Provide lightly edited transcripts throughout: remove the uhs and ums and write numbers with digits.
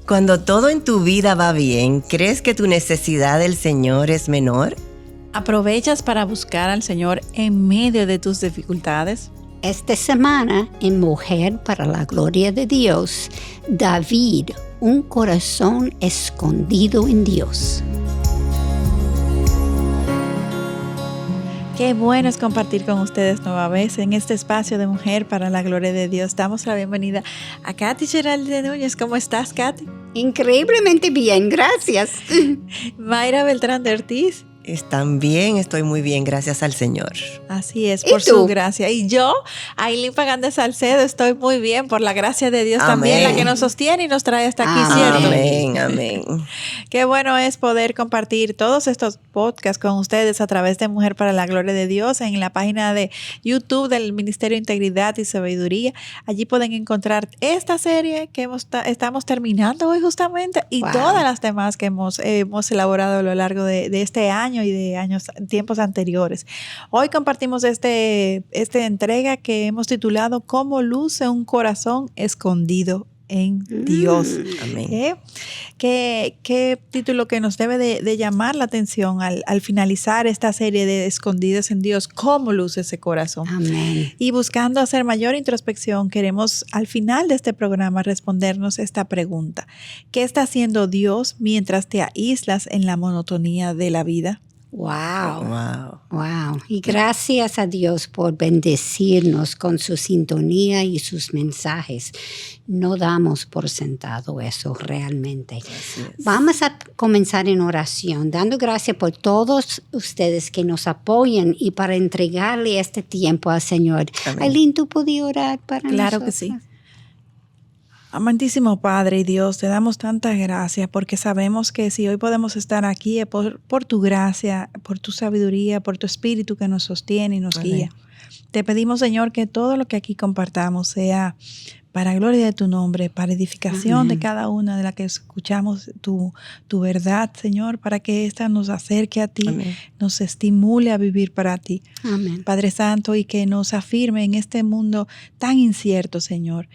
Cuando todo en tu vida va bien, ¿crees que tu necesidad del Señor es menor? ¿Aprovechas para buscar al Señor en medio de tus dificultades? Esta semana, en Mujer para la Gloria de Dios, David, un corazón escondido en Dios. Qué bueno es compartir con ustedes nueva vez en este espacio de Mujer para la Gloria de Dios. Damos la bienvenida a Katy Geralde Núñez. ¿Cómo estás, Katy? Increíblemente bien, gracias. Mayra Beltrán de Ortiz. Están bien, estoy muy bien, gracias al Señor. Así es, por su gracia. Y yo, Ailín Pagán de Salcedo, estoy muy bien por la gracia de Dios. Amén. También, la que nos sostiene y nos trae hasta aquí, ¿cierto? Amén, amén. Qué bueno es poder compartir todos estos podcasts con ustedes a través de Mujer para la Gloria de Dios en la página de YouTube del Ministerio de Integridad y Sabiduría. Allí pueden encontrar esta serie que estamos terminando hoy justamente y todas las demás que hemos elaborado a lo largo de este año y de tiempos anteriores. Hoy compartimos esta entrega que hemos titulado ¿Cómo luce un corazón escondido en Dios? Amén. ¿Qué título que nos debe de llamar la atención al finalizar esta serie de Escondidos en Dios? ¿Cómo luce ese corazón? Amén. Y buscando hacer mayor introspección, queremos al final de este programa respondernos esta pregunta. ¿Qué está haciendo Dios mientras te aíslas en la monotonía de la vida? Wow. Y gracias a Dios por bendecirnos con su sintonía y sus mensajes. No damos por sentado eso realmente. Vamos a comenzar en oración, dando gracias por todos ustedes que nos apoyan y para entregarle este tiempo al Señor. Ailín, ¿tú podías orar para nosotros? Claro que sí. Amantísimo Padre y Dios, te damos tantas gracias porque sabemos que si hoy podemos estar aquí es por tu gracia, por tu sabiduría, por tu espíritu que nos sostiene y nos guía. Te pedimos, Señor, que todo lo que aquí compartamos sea para gloria de tu nombre, para edificación de cada una de las que escuchamos tu verdad, Señor, para que ésta nos acerque a ti, nos estimule a vivir para ti. Amén. Padre Santo, y que nos afirme en este mundo tan incierto, Señor.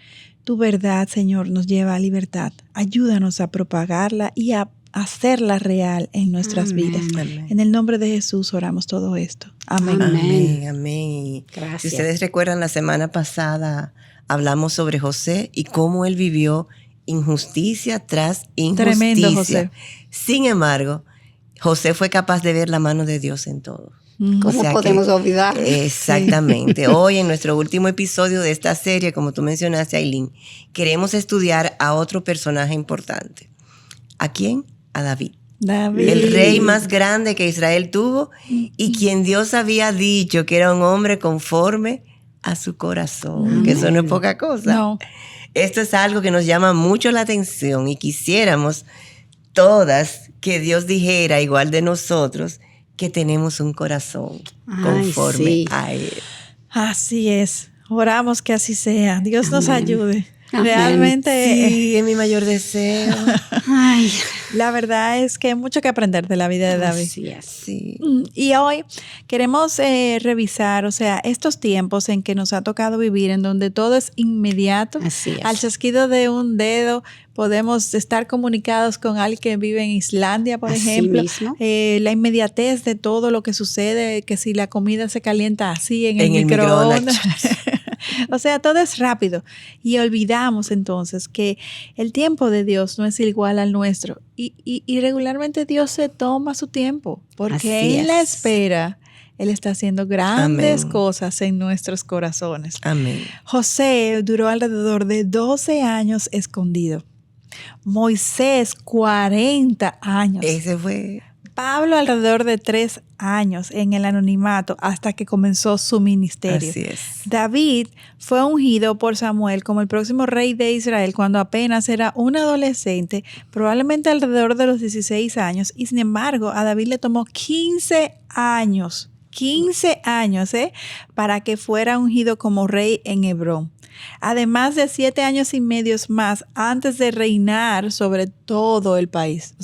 Tu verdad, Señor, nos lleva a libertad. Ayúdanos a propagarla y a hacerla real en nuestras vidas. Amén. En el nombre de Jesús oramos todo esto. Amén. Amén. Gracias. Si ustedes recuerdan, la semana pasada hablamos sobre José y cómo él vivió injusticia tras injusticia. Tremendo, José. Sin embargo, José fue capaz de ver la mano de Dios en todo. ¿Cómo podemos olvidar? Exactamente. Sí. Hoy, en nuestro último episodio de esta serie, como tú mencionaste, Ailín, queremos estudiar a otro personaje importante. ¿A quién? A David. El rey más grande que Israel tuvo y quien Dios había dicho que era un hombre conforme a su corazón. Que eso no es poca cosa. No. Esto es algo que nos llama mucho la atención y quisiéramos todas que Dios dijera, igual de nosotros, que tenemos un corazón conforme a Él. Así es. Oramos que así sea. Dios nos ayude. Amén. Realmente. Sí, es mi mayor deseo. Ay. La verdad es que hay mucho que aprender de la vida de David. Así es. Sí. Y hoy queremos revisar, estos tiempos en que nos ha tocado vivir, en donde todo es inmediato. Así es. Al chasquido de un dedo podemos estar comunicados con alguien que vive en Islandia, por ejemplo. Mismo. La inmediatez de todo lo que sucede, que si la comida se calienta así en el microondas. Todo es rápido. Y olvidamos entonces que el tiempo de Dios no es igual al nuestro. Y regularmente Dios se toma su tiempo. Porque en la espera, Él está haciendo grandes cosas en nuestros corazones. Amén. José duró alrededor de 12 años escondido. Moisés, 40 años. Ese fue. Pablo alrededor de 3 años en el anonimato hasta que comenzó su ministerio. Así es. David fue ungido por Samuel como el próximo rey de Israel cuando apenas era un adolescente, probablemente alrededor de los 16 años, y sin embargo a David le tomó 15 años para que fuera ungido como rey en Hebrón. Además de 7 años y medio más antes de reinar sobre todo el país.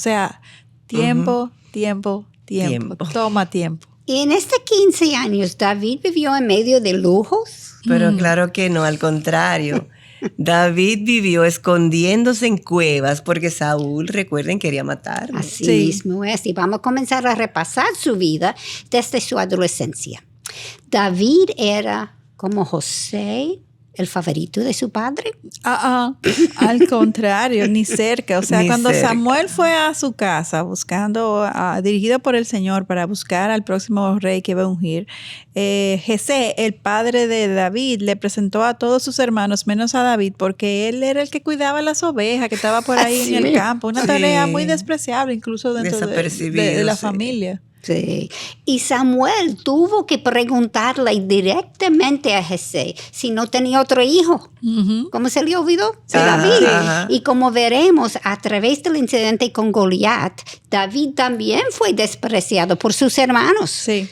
Tiempo. Toma tiempo. Y en estos 15 años, ¿David vivió en medio de lujos? Pero claro que no, al contrario. David vivió escondiéndose en cuevas porque Saúl, recuerden, quería matarlo. Así mismo es. Y vamos a comenzar a repasar su vida desde su adolescencia. David era como José, el favorito de su padre. Al contrario, ni cerca. O sea, cuando Samuel fue a su casa buscando, dirigido por el Señor para buscar al próximo rey que iba a ungir, Jesé, el padre de David, le presentó a todos sus hermanos, menos a David, porque él era el que cuidaba las ovejas, que estaba por ahí en el campo. Una tarea muy despreciable, incluso dentro de la familia. Sí. Y Samuel tuvo que preguntarle directamente a Jesé si no tenía otro hijo. ¿Cómo se le olvidó? David. Y como veremos a través del incidente con Goliat, David también fue despreciado por sus hermanos. Sí.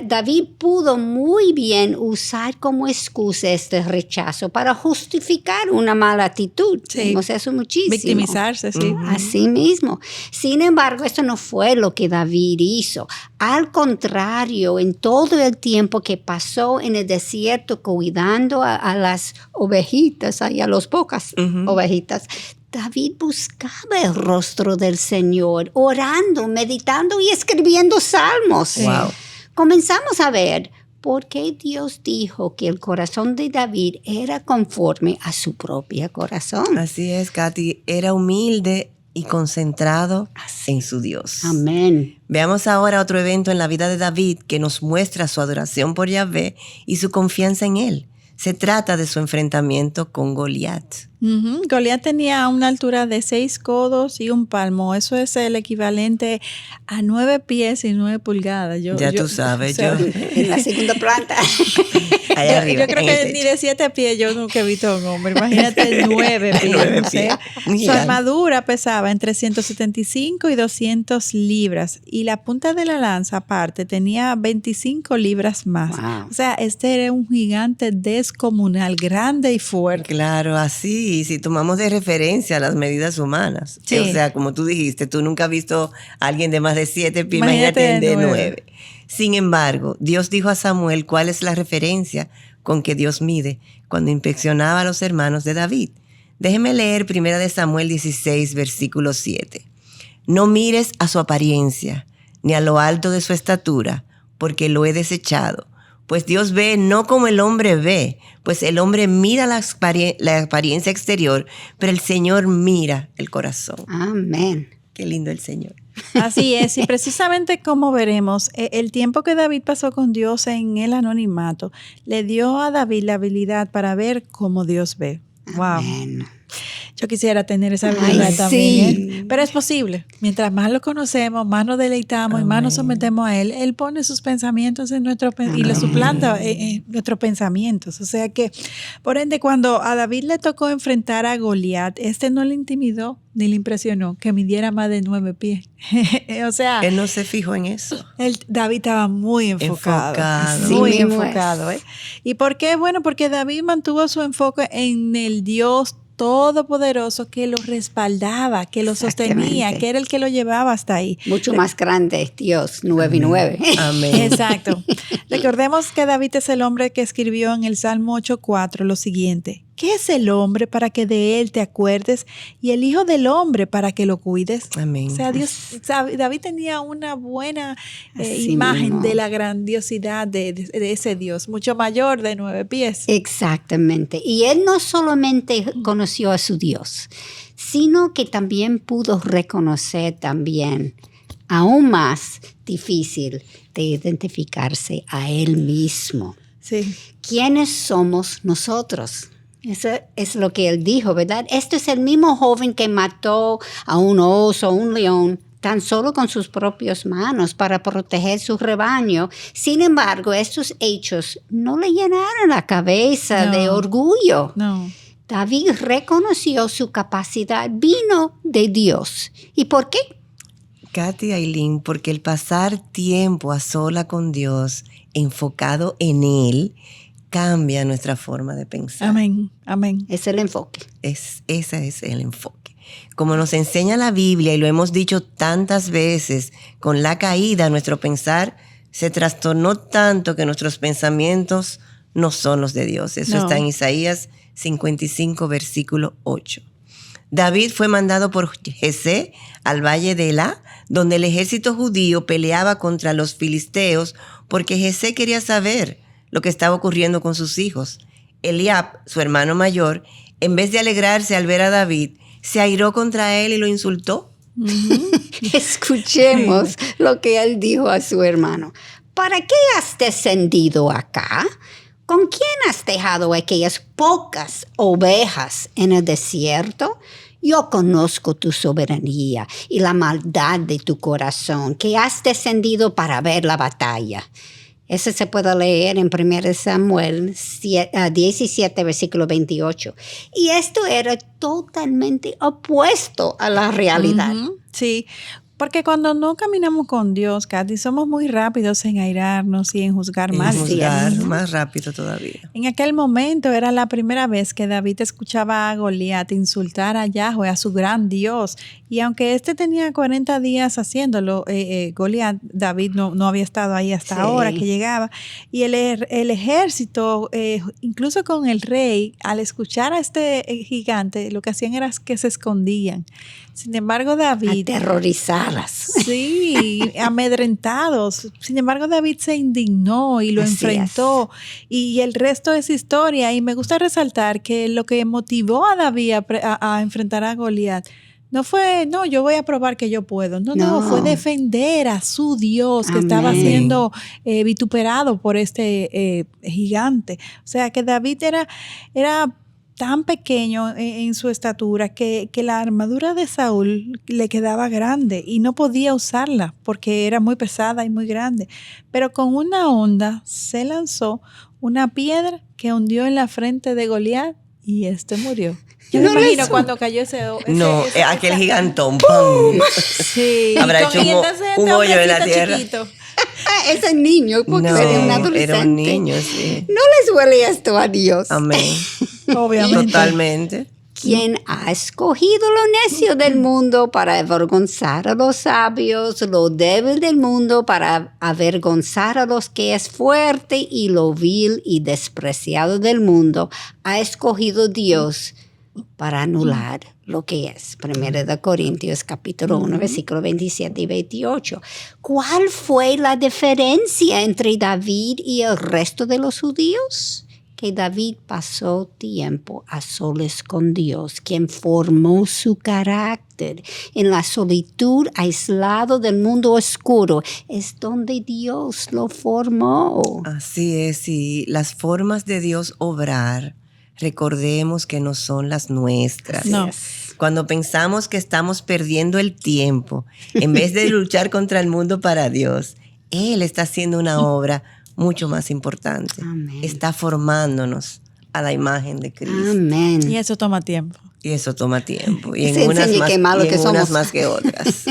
David pudo muy bien usar como excusa este rechazo para justificar una mala actitud. Vemos eso muchísimo. Victimizarse, sí. Así mismo. Sin embargo, eso no fue lo que David hizo. Al contrario, en todo el tiempo que pasó en el desierto cuidando a las ovejitas, a las pocas ovejitas, David buscaba el rostro del Señor, orando, meditando y escribiendo salmos. Wow. Comenzamos a ver por qué Dios dijo que el corazón de David era conforme a su propio corazón. Así es, Katy. Era humilde y concentrado en su Dios. Amén. Veamos ahora otro evento en la vida de David que nos muestra su adoración por Yahvé y su confianza en él. Se trata de su enfrentamiento con Goliat. Goliat tenía una altura de 6 codos y 1 palmo. Eso es el equivalente a 9 pies y 9 pulgadas. Tú sabes, en la segunda planta. Allá arriba, yo creo que ni de 7 pies yo nunca he visto a un hombre. Imagínate 9 pies. 9 o sea, su armadura pesaba entre 175 y 200 libras. Y la punta de la lanza, aparte, tenía 25 libras más. Wow. O sea, este era un gigante descomunal, grande y fuerte. Claro, así. Y si tomamos de referencia las medidas humanas. Sí. O sea, como tú dijiste, tú nunca has visto a alguien de más de 7 pies, imagínate de 9. Sin embargo, Dios dijo a Samuel cuál es la referencia con que Dios mide cuando inspeccionaba a los hermanos de David. Déjeme leer 1 Samuel 16, versículo 7. No mires a su apariencia, ni a lo alto de su estatura, porque lo he desechado. Pues Dios ve no como el hombre ve, pues el hombre mira la apariencia exterior, pero el Señor mira el corazón. Amén. Qué lindo el Señor. Así es, y precisamente como veremos, el tiempo que David pasó con Dios en el anonimato le dio a David la habilidad para ver cómo Dios ve. Wow. Amén. Yo quisiera tener esa habilidad también. Sí. Pero es posible. Mientras más lo conocemos, más nos deleitamos y más nos sometemos a Él, Él pone sus pensamientos en y le suplanta en nuestros pensamientos. O sea que, por ende, cuando a David le tocó enfrentar a Goliat, no le intimidó ni le impresionó que midiera más de 9 pies. O sea, Él no se fijó en eso. David estaba muy enfocado. Sí, muy mismo enfocado. ¿Y por qué? Bueno, porque David mantuvo su enfoque en el Dios todopoderoso que lo respaldaba, que lo sostenía, que era el que lo llevaba hasta ahí. Mucho más grande, Dios, 9 y 9. Amén. Exacto. Recordemos que David es el hombre que escribió en el Salmo 8:4 lo siguiente: ¿qué es el hombre para que de él te acuerdes y el hijo del hombre para que lo cuides? Amén. O sea, David tenía una buena Así imagen mismo. de la grandiosidad de ese Dios, mucho mayor de 9 pies. Exactamente. Y él no solamente conoció a su Dios, sino que también pudo reconocer también, aún más difícil, de identificarse a él mismo. Sí. ¿Quiénes somos nosotros? Eso es lo que él dijo, ¿verdad? Este es el mismo joven que mató a un oso, a un león, tan solo con sus propias manos para proteger su rebaño. Sin embargo, estos hechos no le llenaron la cabeza de orgullo. No. David reconoció su capacidad, vino de Dios. ¿Y por qué? Katy, Aileen, porque el pasar tiempo a sola con Dios, enfocado en Él, cambia nuestra forma de pensar. Amén, amén. Es el enfoque. Ese es el enfoque. Como nos enseña la Biblia, y lo hemos dicho tantas veces, con la caída nuestro pensar se trastornó tanto que nuestros pensamientos no son los de Dios. Eso está en Isaías 55, versículo 8. David fue mandado por Jesé al valle de Elá, donde el ejército judío peleaba contra los filisteos, porque Jesé quería saber lo que estaba ocurriendo con sus hijos. Eliab, su hermano mayor, en vez de alegrarse al ver a David, se airó contra él y lo insultó. Escuchemos lo que él dijo a su hermano. ¿Para qué has descendido acá? ¿Con quién has dejado aquellas pocas ovejas en el desierto? Yo conozco tu soberanía y la maldad de tu corazón, que has descendido para ver la batalla. Eso se puede leer en 1 Samuel 17, versículo 28. Y esto era totalmente opuesto a la realidad. Sí, porque cuando no caminamos con Dios, Katy, somos muy rápidos en airarnos y en juzgar mal. Más rápido todavía. En aquel momento era la primera vez que David escuchaba a Goliat insultar a Yahweh, a su gran Dios. Y aunque tenía 40 días haciéndolo, Goliat, David no había estado ahí hasta ahora que llegaba. Y el ejército, incluso con el rey, al escuchar a este gigante, lo que hacían era que se escondían. Sin embargo, David... Aterrorizadas. Sí, amedrentados. Sin embargo, David se indignó y lo enfrentó. Y el resto es historia. Y me gusta resaltar que lo que motivó a David a enfrentar a Goliat no fue, yo voy a probar que yo puedo. No, fue defender a su Dios que estaba siendo vituperado por este gigante. O sea, que David era tan pequeño en su estatura que la armadura de Saúl le quedaba grande y no podía usarla porque era muy pesada y muy grande. Pero con una onda se lanzó una piedra que hundió en la frente de Goliat y murió. Yo me imagino cuando cayó aquel gigantón. ¡Pum! Sí. Habrá hecho un hoyo en la tierra. Chiquito. Ese niño, porque era un adolescente. Era un niño, sí. No les huele esto a Dios. Amén. Obviamente. Totalmente. ¿Quién ha escogido lo necio del mundo para avergonzar a los sabios, lo débil del mundo para avergonzar a los que es fuerte, y lo vil y despreciado del mundo ha escogido Dios para anular lo que es? 1 Corintios capítulo 1, versículo 27 y 28. ¿Cuál fue la diferencia entre David y el resto de los judíos? Que David pasó tiempo a solas con Dios, quien formó su carácter. En la solitud, aislado del mundo oscuro, es donde Dios lo formó. Así es, y las formas de Dios obrar, recordemos que no son las nuestras. No. Cuando pensamos que estamos perdiendo el tiempo, en vez de luchar contra el mundo para Dios, Él está haciendo una obra mucho más importante. Amén. Está formándonos a la imagen de Cristo. Amén. Y eso toma tiempo. Y eso toma tiempo. Y Se en unas somos. más que otras.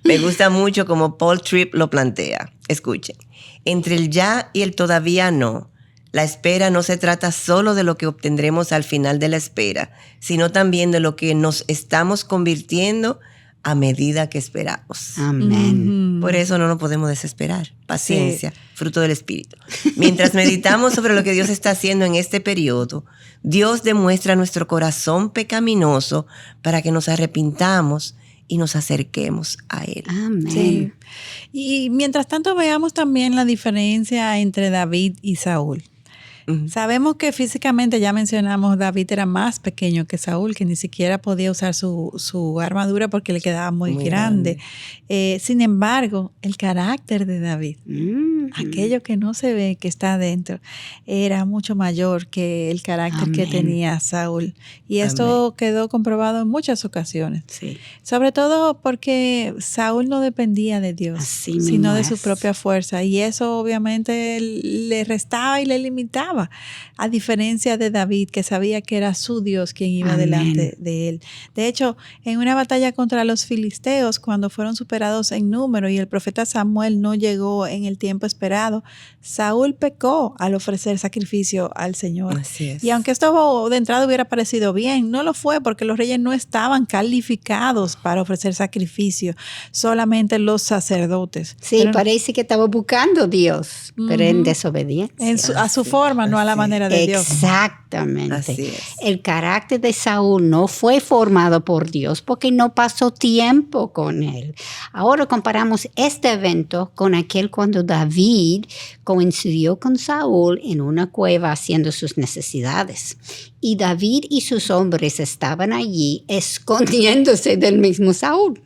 Me gusta mucho como Paul Tripp lo plantea. Escuchen. Entre el ya y el todavía no, la espera no se trata solo de lo que obtendremos al final de la espera, sino también de lo que nos estamos convirtiendo a medida que esperamos. Amén. Por eso no nos podemos desesperar. Paciencia, fruto del Espíritu. Mientras meditamos sobre lo que Dios está haciendo en este periodo, Dios demuestra nuestro corazón pecaminoso para que nos arrepintamos y nos acerquemos a Él. Amén. Sí. Y mientras tanto veamos también la diferencia entre David y Saúl. Sabemos que físicamente, ya mencionamos, David era más pequeño que Saúl, que ni siquiera podía usar su armadura porque le quedaba muy grande. Sin embargo, el carácter de David, aquello que no se ve, que está adentro, era mucho mayor que el carácter que tenía Saúl. Y esto quedó comprobado en muchas ocasiones. Sí. Sobre todo porque Saúl no dependía de Dios, sino de su propia fuerza. Y eso obviamente le restaba y le limitaba. A diferencia de David, que sabía que era su Dios quien iba delante de él. De hecho, en una batalla contra los filisteos, cuando fueron superados en número y el profeta Samuel no llegó en el tiempo inesperado, Saúl pecó al ofrecer sacrificio al Señor. Así es. Y aunque esto de entrada hubiera parecido bien, no lo fue porque los reyes no estaban calificados para ofrecer sacrificio, solamente los sacerdotes. Sí, pero parece que estaba buscando a Dios, pero en desobediencia. A su forma, no a la manera de Dios. Exactamente. Así es. El carácter de Saúl no fue formado por Dios porque no pasó tiempo con él. Ahora comparamos este evento con aquel cuando David coincidió con Saúl en una cueva haciendo sus necesidades. Y David y sus hombres estaban allí escondiéndose del mismo Saúl.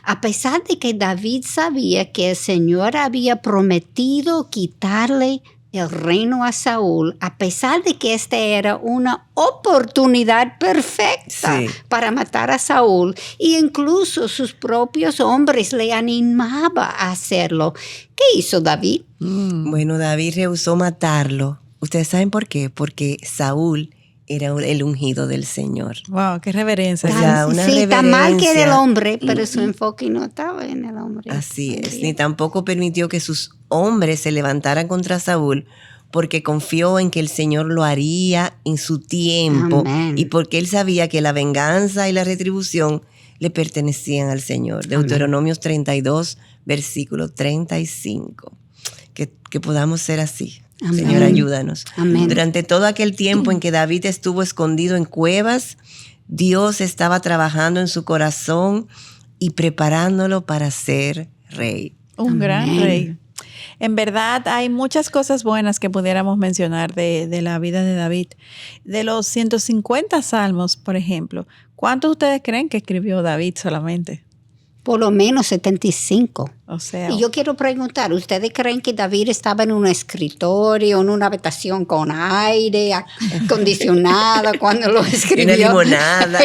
A pesar de que David sabía que el Señor había prometido quitarle el reino a Saúl, a pesar de que esta era una oportunidad perfecta para matar a Saúl, e incluso sus propios hombres le animaban a hacerlo. ¿Qué hizo David? Bueno, David rehusó matarlo. ¿Ustedes saben por qué? Porque Saúl era el ungido del Señor. Wow, qué reverencia. O sea, una sí, reverencia. Tan mal que era el hombre, pero su enfoque no estaba en el hombre. Así es. Ni tampoco permitió que sus hombres se levantaran contra Saúl, porque confió en que el Señor lo haría en su tiempo. Amén. Y porque él sabía que la venganza y la retribución le pertenecían al Señor. Deuteronomios 32, versículo 35. Que podamos ser así. Amén. Señor, ayúdanos. Amén. Durante todo aquel tiempo en que David estuvo escondido en cuevas, Dios estaba trabajando en su corazón y preparándolo para ser rey. Un gran rey. En verdad, hay muchas cosas buenas que pudiéramos mencionar de la vida de David. De los 150 salmos, por ejemplo, ¿cuántos ustedes creen que escribió David solamente? Por lo menos 75. O sea, y yo quiero preguntar, ¿ustedes creen que David estaba en un escritorio, en una habitación con aire acondicionado cuando lo escribió? Una limonada.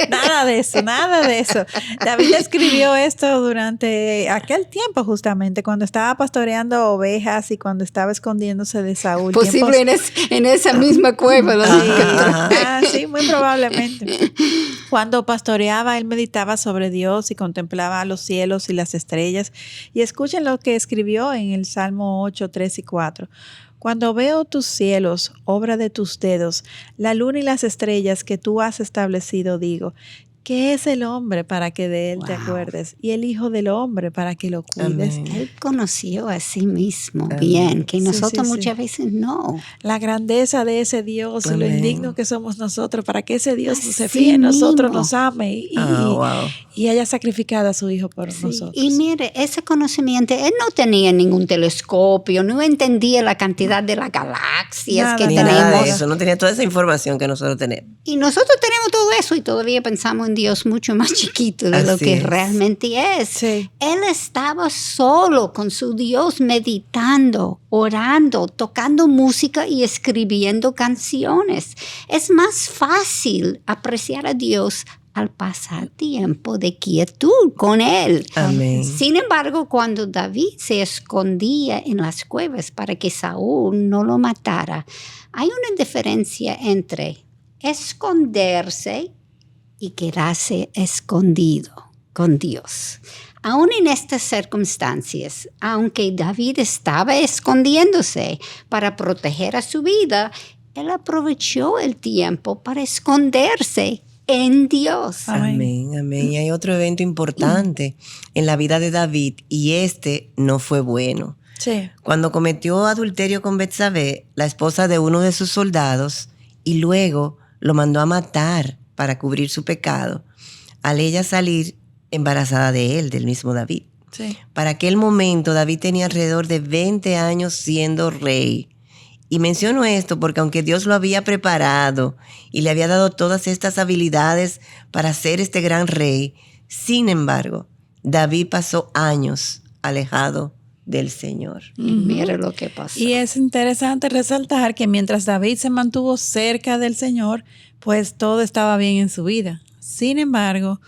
Nada de eso. David escribió esto durante aquel tiempo justamente, cuando estaba pastoreando ovejas y cuando estaba escondiéndose de Saúl. Posible en esa misma cueva. Sí, muy probablemente. Cuando pastoreaba, él meditaba sobre Dios y contemplaba los cielos y las estrellas. Y escuchen lo que escribió en el Salmo 8, 3 y 4. Cuando veo tus cielos, obra de tus dedos, la luna y las estrellas que tú has establecido, digo, ¿qué es el hombre para que de él te acuerdes? Y el hijo del hombre para que lo cuides. Amén. Él conoció a sí mismo bien, que nosotros muchas veces no. La grandeza de ese Dios y lo indigno que somos nosotros para que ese Dios se fíe en nosotros, nos ame y haya sacrificado a su hijo por nosotros. Y mire, ese conocimiento, él no tenía ningún telescopio, no entendía la cantidad de las galaxias que tenemos. Nada de eso, no tenía toda esa información que nosotros tenemos. Y nosotros tenemos todo eso y todavía pensamos en Dios mucho más chiquito de lo que realmente es. Sí. Él estaba solo con su Dios meditando, orando, tocando música y escribiendo canciones. Es más fácil apreciar a Dios al pasar tiempo de quietud con Él. Amén. Sin embargo, cuando David se escondía en las cuevas para que Saúl no lo matara, hay una diferencia entre esconderse y quedarse escondido con Dios. Aún en estas circunstancias, aunque David estaba escondiéndose para proteger a su vida, él aprovechó el tiempo para esconderse en Dios. Amén, amén. Y hay otro evento importante en la vida de David y este no fue bueno. Sí. Cuando cometió adulterio con Betsabé, la esposa de uno de sus soldados, y luego lo mandó a matar para cubrir su pecado, al ella salir embarazada de él, del mismo David. Sí. Para aquel momento, David tenía alrededor de 20 años siendo rey. Y menciono esto porque aunque Dios lo había preparado y le había dado todas estas habilidades para ser este gran rey, sin embargo, David pasó años alejado del Señor. Y mira lo que pasó. Y es interesante resaltar que mientras David se mantuvo cerca del Señor, pues todo estaba bien en su vida. Sin embargo,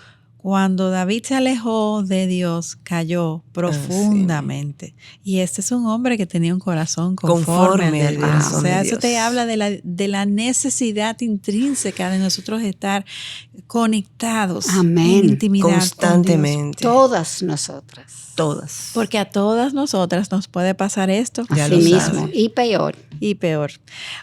Cuando David se alejó de Dios, cayó profundamente. Y este es un hombre que tenía un corazón conforme al Dios. O sea, eso te habla de la necesidad intrínseca de nosotros estar conectados en intimidad constantemente. Todas nosotras. Todas. Porque a todas nosotras nos puede pasar esto. Así mismo. Y peor. Y peor.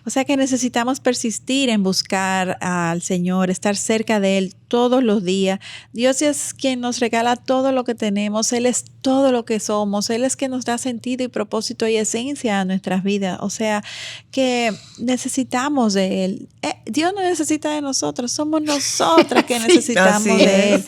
O sea que necesitamos persistir en buscar al Señor, estar cerca de Él todos los días. Dios es quien nos regala todo lo que tenemos. Él es todo lo que somos. Él es quien nos da sentido y propósito y esencia a nuestras vidas. O sea que necesitamos de Él. Dios no necesita de nosotros. Somos nosotras que necesitamos de Él.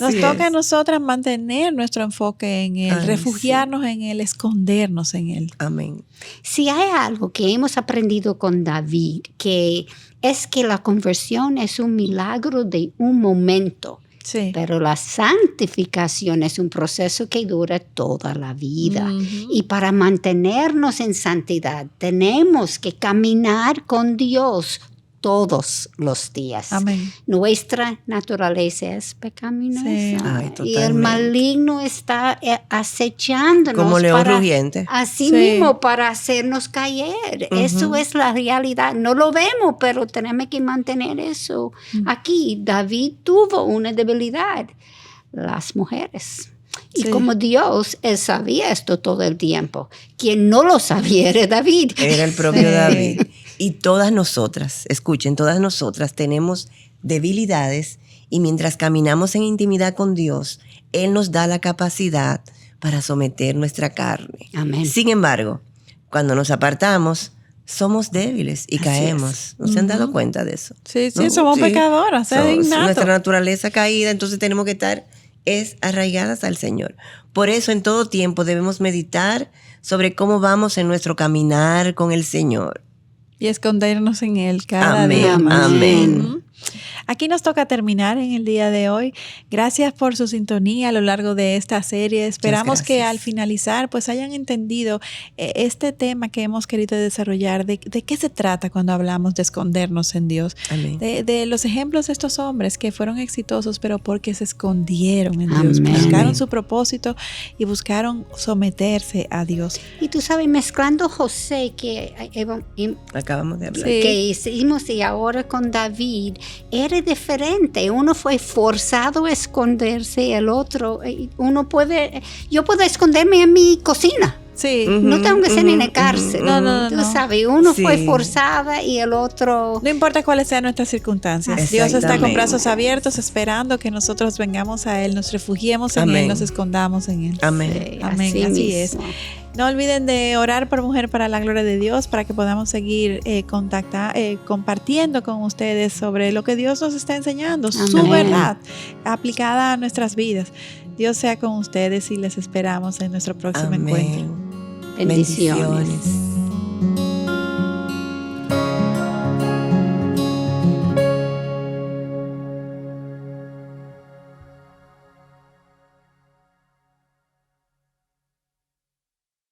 Nos toca a nosotras mantener nuestro enfoque en Él, refugiarnos en Él, escondernos en Él. Amén. Si hay algo que hemos aprendido con David, que es que la conversión es un milagro de un momento, pero la santificación es un proceso que dura toda la vida. Y para mantenernos en santidad tenemos que caminar con Dios todos los días. Amén. Nuestra naturaleza es pecaminosa. Sí. Y el maligno está acechándonos. Como león rugiente. Así mismo, para hacernos caer. Eso es la realidad. No lo vemos, pero tenemos que mantener eso aquí. David tuvo una debilidad. Las mujeres. Y como Dios, Él sabía esto todo el tiempo. Quien no lo sabía era David. Era el propio David. Y todas nosotras, escuchen, todas nosotras tenemos debilidades y mientras caminamos en intimidad con Dios, Él nos da la capacidad para someter nuestra carne. Amén. Sin embargo, cuando nos apartamos, somos débiles y caemos. ¿No se han dado cuenta de eso? Sí, ¿no? Somos pecadoras, es innato. Nuestra naturaleza caída, entonces tenemos que estar arraigadas al Señor. Por eso en todo tiempo debemos meditar sobre cómo vamos en nuestro caminar con el Señor. Y escondernos en Él cada día. Amén. Aquí nos toca terminar en el día de hoy. Gracias por su sintonía a lo largo de esta serie. Esperamos que al finalizar pues hayan entendido este tema que hemos querido desarrollar, de qué se trata cuando hablamos de escondernos en Dios. Amén. De los ejemplos de estos hombres que fueron exitosos pero porque se escondieron en Dios. Buscaron su propósito y buscaron someterse a Dios. Y tú sabes, mezclando José que acabamos de hablar, que hicimos y ahora con David, era diferente. Uno fue forzado a esconderse, el otro, yo puedo esconderme en mi cocina. Sí. No tengo que ser en la cárcel. No. Tú sabes, uno fue forzada y el otro... No importa cuáles sean nuestras circunstancias. Dios está con brazos abiertos esperando que nosotros vengamos a Él, nos refugiemos en Él, nos escondamos en Él. Amén. Sí, amén. Así es. No olviden de orar por Mujer para la Gloria de Dios para que podamos seguir compartiendo con ustedes sobre lo que Dios nos está enseñando, su verdad aplicada a nuestras vidas. Dios sea con ustedes y les esperamos en nuestro próximo encuentro. Bendiciones.